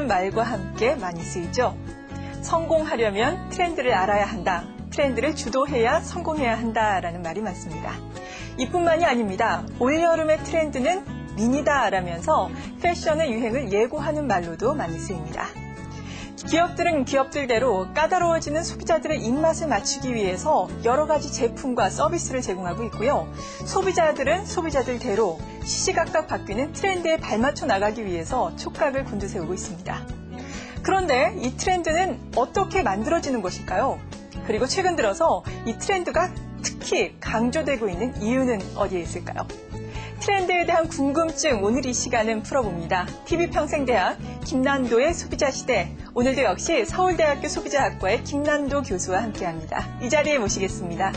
트렌드라는 말과 함께 많이 쓰이죠. 성공하려면 트렌드를 알아야 한다. 트렌드를 주도해야 성공해야 한다라는 말이 맞습니다. 이뿐만이 아닙니다. 올여름의 트렌드는 미니다라면서 패션의 유행을 예고하는 말로도 많이 쓰입니다. 기업들은 기업들대로 까다로워지는 소비자들의 입맛을 맞추기 위해서 여러 가지 제품과 서비스를 제공하고 있고요. 소비자들은 소비자들대로 시시각각 바뀌는 트렌드에 발맞춰 나가기 위해서 촉각을 곤두세우고 있습니다. 그런데 이 트렌드는 어떻게 만들어지는 것일까요? 그리고 최근 들어서 이 트렌드가 특히 강조되고 있는 이유는 어디에 있을까요? 트렌드에 대한 궁금증 오늘 이 시간은 풀어봅니다. TV평생대학 김난도의 소비자시대. 오늘도 역시 서울대학교 소비자학과의 김난도 교수와 함께합니다. 이 자리에 모시겠습니다.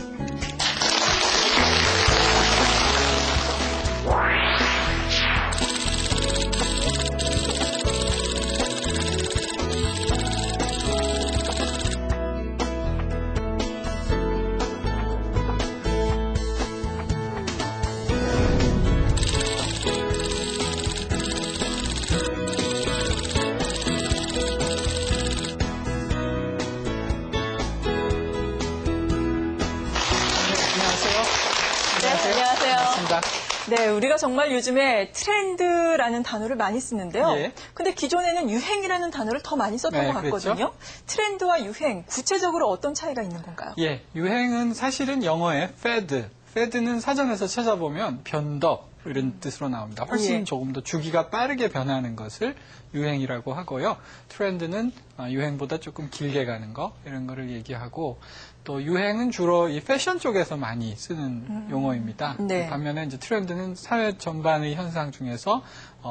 네, 우리가 정말 요즘에 트렌드라는 단어를 많이 쓰는데요. 예. 근데 기존에는 유행이라는 단어를 더 많이 썼던 것 같거든요. 그렇죠? 트렌드와 유행, 구체적으로 어떤 차이가 있는 건가요? 예, 유행은 사실은 영어의 fad. fad는 사전에서 찾아보면 변덕 이런 뜻으로 나옵니다. 훨씬 조금 더 주기가 빠르게 변하는 것을 유행이라고 하고요. 트렌드는 유행보다 조금 길게 가는 거 이런 거를 얘기하고 또 유행은 주로 이 패션 쪽에서 많이 쓰는 용어입니다. 네. 반면에 이제 트렌드는 사회 전반의 현상 중에서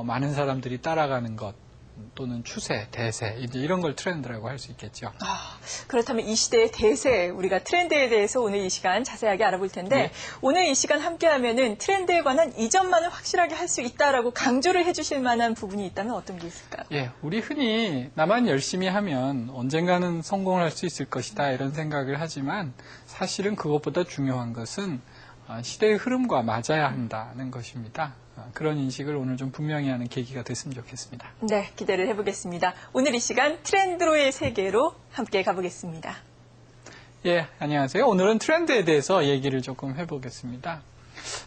많은 사람들이 따라가는 것 또는 추세, 대세 이제 이런 걸 트렌드라고 할 수 있겠죠. 그렇다면 이 시대의 대세, 우리가 트렌드에 대해서 오늘 이 시간 자세하게 알아볼 텐데 네. 오늘 이 시간 함께하면은 트렌드에 관한 이 점만은 확실하게 할 수 있다라고 강조를 해주실 만한 부분이 있다면 어떤 게 있을까요? 예, 우리 흔히 나만 열심히 하면 언젠가는 성공할 수 있을 것이다 이런 생각을 하지만 사실은 그것보다 중요한 것은 시대의 흐름과 맞아야 한다는 것입니다. 그런 인식을 오늘 좀 분명히 하는 계기가 됐으면 좋겠습니다. 네, 기대를 해보겠습니다. 오늘 이 시간 트렌드로의 세계로 함께 가보겠습니다. 예, 안녕하세요. 오늘은 트렌드에 대해서 얘기를 조금 해보겠습니다.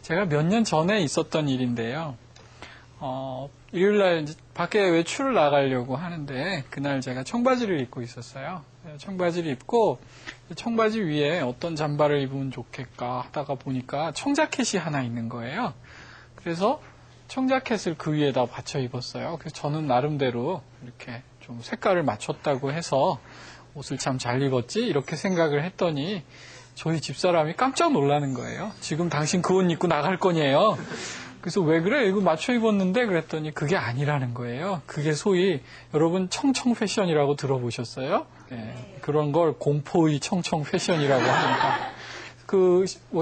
제가 몇 년 전에 있었던 일인데요. 일요일날 밖에 외출을 나가려고 하는데 그날 제가 청바지를 입고 있었어요. 청바지를 입고 청바지 위에 어떤 잠바를 입으면 좋겠까 하다가 보니까 청자켓이 하나 있는 거예요. 그래서 청자켓을 그 위에다 받쳐 입었어요. 그래서 저는 나름대로 이렇게 좀 색깔을 맞췄다고 해서 옷을 참 잘 입었지 이렇게 생각을 했더니 저희 집사람이 깜짝 놀라는 거예요. 지금 당신 그 옷 입고 나갈 거냐요. 그래서 왜 그래? 이거 맞춰 입었는데 그랬더니 그게 아니라는 거예요. 그게 소위 여러분 청청 패션이라고 들어보셨어요? 네, 그런 걸 공포의 청청 패션이라고 합니다.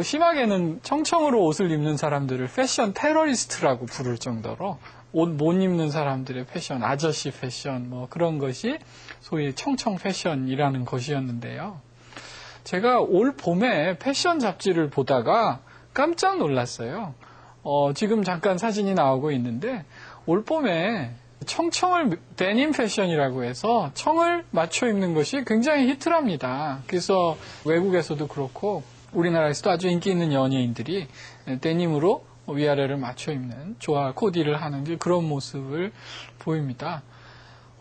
심하게는 청청으로 옷을 입는 사람들을 패션 테러리스트라고 부를 정도로 옷 못 입는 사람들의 패션, 아저씨 패션, 그런 것이 소위 청청 패션이라는 것이었는데요. 제가 올 봄에 패션 잡지를 보다가 깜짝 놀랐어요. 지금 잠깐 사진이 나오고 있는데 올 봄에 청청을 데님 패션이라고 해서 청을 맞춰 입는 것이 굉장히 히트랍니다. 그래서 외국에서도 그렇고 우리나라에서도 아주 인기 있는 연예인들이 데님으로 위아래를 맞춰 입는 조화 코디를 하는 그런 모습을 보입니다.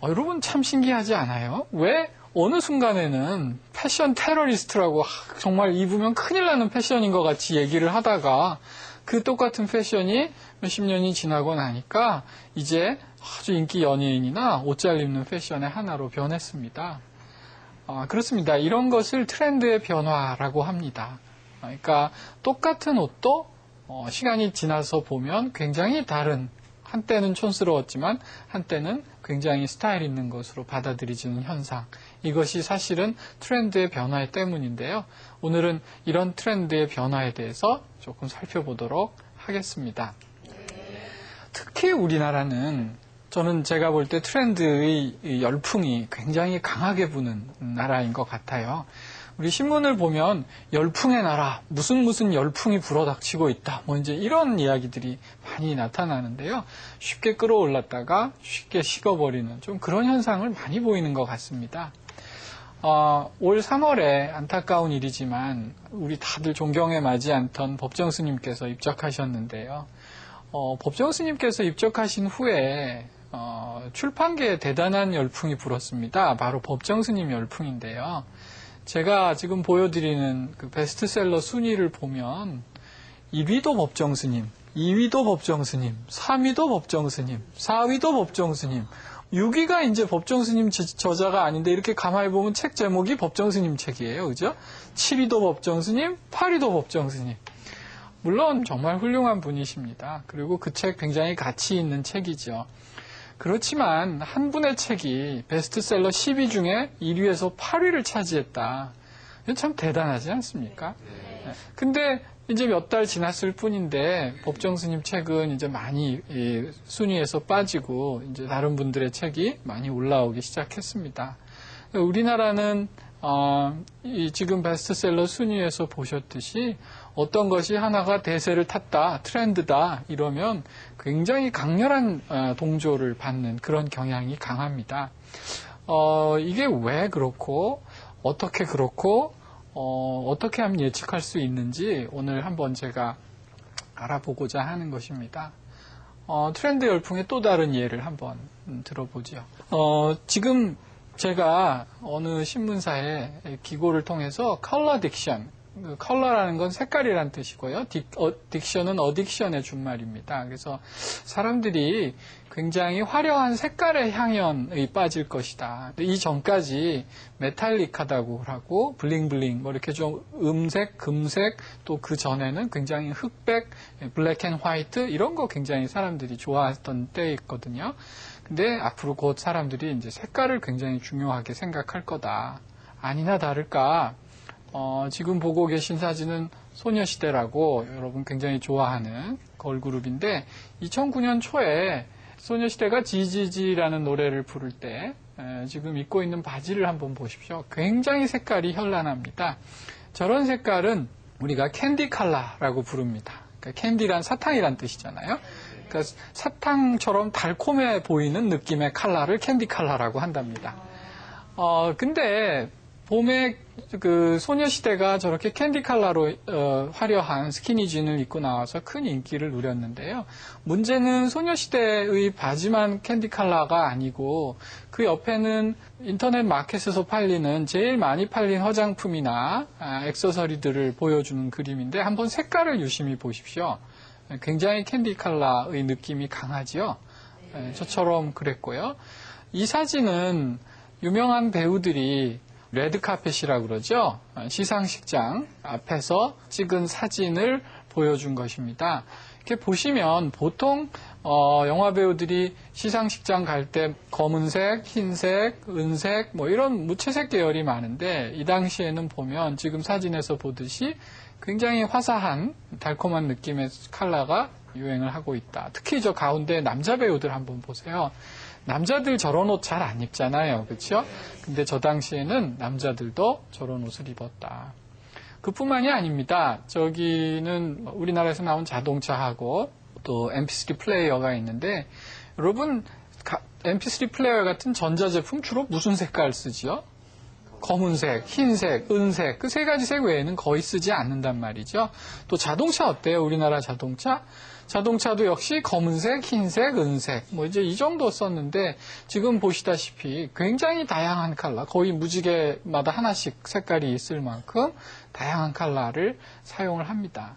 여러분 참 신기하지 않아요? 왜 어느 순간에는 패션 테러리스트라고 정말 입으면 큰일 나는 패션인 것 같이 얘기를 하다가 그 똑같은 패션이 몇십 년이 지나고 나니까 이제 아주 인기 연예인이나 옷 잘 입는 패션의 하나로 변했습니다. 그렇습니다. 이런 것을 트렌드의 변화라고 합니다. 그러니까 똑같은 옷도 시간이 지나서 보면 굉장히 다른, 한때는 촌스러웠지만 한때는 굉장히 스타일 있는 것으로 받아들여지는 현상. 이것이 사실은 트렌드의 변화 때문인데요. 오늘은 이런 트렌드의 변화에 대해서 조금 살펴보도록 하겠습니다. 특히 우리나라는 저는 제가 볼 때 트렌드의 열풍이 굉장히 강하게 부는 나라인 것 같아요. 우리 신문을 보면 열풍의 나라, 무슨 열풍이 불어닥치고 있다. 뭐 이제 이런 이야기들이 많이 나타나는데요. 쉽게 끌어올랐다가 쉽게 식어버리는 좀 그런 현상을 많이 보이는 것 같습니다. 올 3월에 안타까운 일이지만 우리 다들 존경에 맞지 않던 법정 스님께서 입적하셨는데요. 법정 스님께서 입적하신 후에 출판계에 대단한 열풍이 불었습니다. 바로 법정 스님 열풍인데요. 제가 지금 보여드리는 그 베스트셀러 순위를 보면 1위도 법정 스님, 2위도 법정 스님, 3위도 법정 스님, 4위도 법정 스님, 6위가 이제 법정 스님 저자가 아닌데 이렇게 가만히 보면 책 제목이 법정 스님 책이에요. 그죠? 7위도 법정 스님, 8위도 법정 스님. 물론 정말 훌륭한 분이십니다. 그리고 그 책 굉장히 가치 있는 책이죠. 그렇지만 한 분의 책이 베스트셀러 10위 중에 1위에서 8위를 차지했다. 이건 참 대단하지 않습니까? 근데 이제 몇 달 지났을 뿐인데 법정 스님 책은 이제 많이 순위에서 빠지고 이제 다른 분들의 책이 많이 올라오기 시작했습니다. 우리나라는 지금 베스트셀러 순위에서 보셨듯이 어떤 것이 하나가 대세를 탔다, 트렌드다 이러면 굉장히 강렬한 동조를 받는 그런 경향이 강합니다. 이게 왜 그렇고 어떻게 그렇고 어떻게 하면 예측할 수 있는지 오늘 한번 제가 알아보고자 하는 것입니다. 트렌드 열풍의 또 다른 예를 한번 들어보죠. 지금 제가 어느 신문사에 기고를 통해서 컬러 딕션, 컬러라는 건 색깔이란 뜻이고요. 딕션은 어딕션의 준말입니다. 그래서 사람들이 굉장히 화려한 색깔의 향연에 빠질 것이다. 이 전까지 메탈릭하다고 하고 블링블링 뭐 이렇게 좀 음색, 금색 또 그 전에는 굉장히 흑백, 블랙 앤 화이트 이런 거 굉장히 사람들이 좋아했던 때였거든요. 근데 앞으로 곧 사람들이 이제 색깔을 굉장히 중요하게 생각할 거다. 아니나 다를까 지금 보고 계신 사진은 소녀시대라고 여러분 굉장히 좋아하는 걸그룹인데 2009년 초에 소녀시대가 지지지라는 노래를 부를 때 지금 입고 있는 바지를 한번 보십시오. 굉장히 색깔이 현란합니다. 저런 색깔은 우리가 캔디 컬러라고 부릅니다. 그러니까 캔디란 사탕이란 뜻이잖아요. 그러니까 사탕처럼 달콤해 보이는 느낌의 컬러를 캔디 컬러라고 한답니다. 근데 봄에 그 소녀시대가 저렇게 캔디 컬러로 화려한 스키니진을 입고 나와서 큰 인기를 누렸는데요. 문제는 소녀시대의 바지만 캔디 컬러가 아니고 그 옆에는 인터넷 마켓에서 팔리는 제일 많이 팔린 화장품이나 액세서리들을 보여주는 그림인데 한번 색깔을 유심히 보십시오. 굉장히 캔디 컬러의 느낌이 강하지요. 저처럼 그랬고요. 이 사진은 유명한 배우들이 레드카펫이라고 그러죠. 시상식장 앞에서 찍은 사진을 보여준 것입니다. 이렇게 보시면 보통 영화 배우들이 시상식장 갈 때 검은색, 흰색, 은색 뭐 이런 무채색 계열이 많은데 이 당시에는 보면 지금 사진에서 보듯이 굉장히 화사한 달콤한 느낌의 컬러가 유행을 하고 있다. 특히 저 가운데 남자 배우들 한번 보세요. 남자들 저런 옷 잘 안 입잖아요. 그렇죠? 근데 저 당시에는 남자들도 저런 옷을 입었다. 그뿐만이 아닙니다. 저기는 우리나라에서 나온 자동차하고 또 MP3 플레이어가 있는데 여러분 MP3 플레이어 같은 전자제품 주로 무슨 색깔 쓰죠? 검은색, 흰색, 은색 그 세 가지 색 외에는 거의 쓰지 않는단 말이죠. 또 자동차 어때요? 우리나라 자동차? 자동차도 역시 검은색, 흰색, 은색 뭐 이제 이 정도 썼는데 지금 보시다시피 굉장히 다양한 컬러 거의 무지개마다 하나씩 색깔이 있을 만큼 다양한 컬러를 사용을 합니다.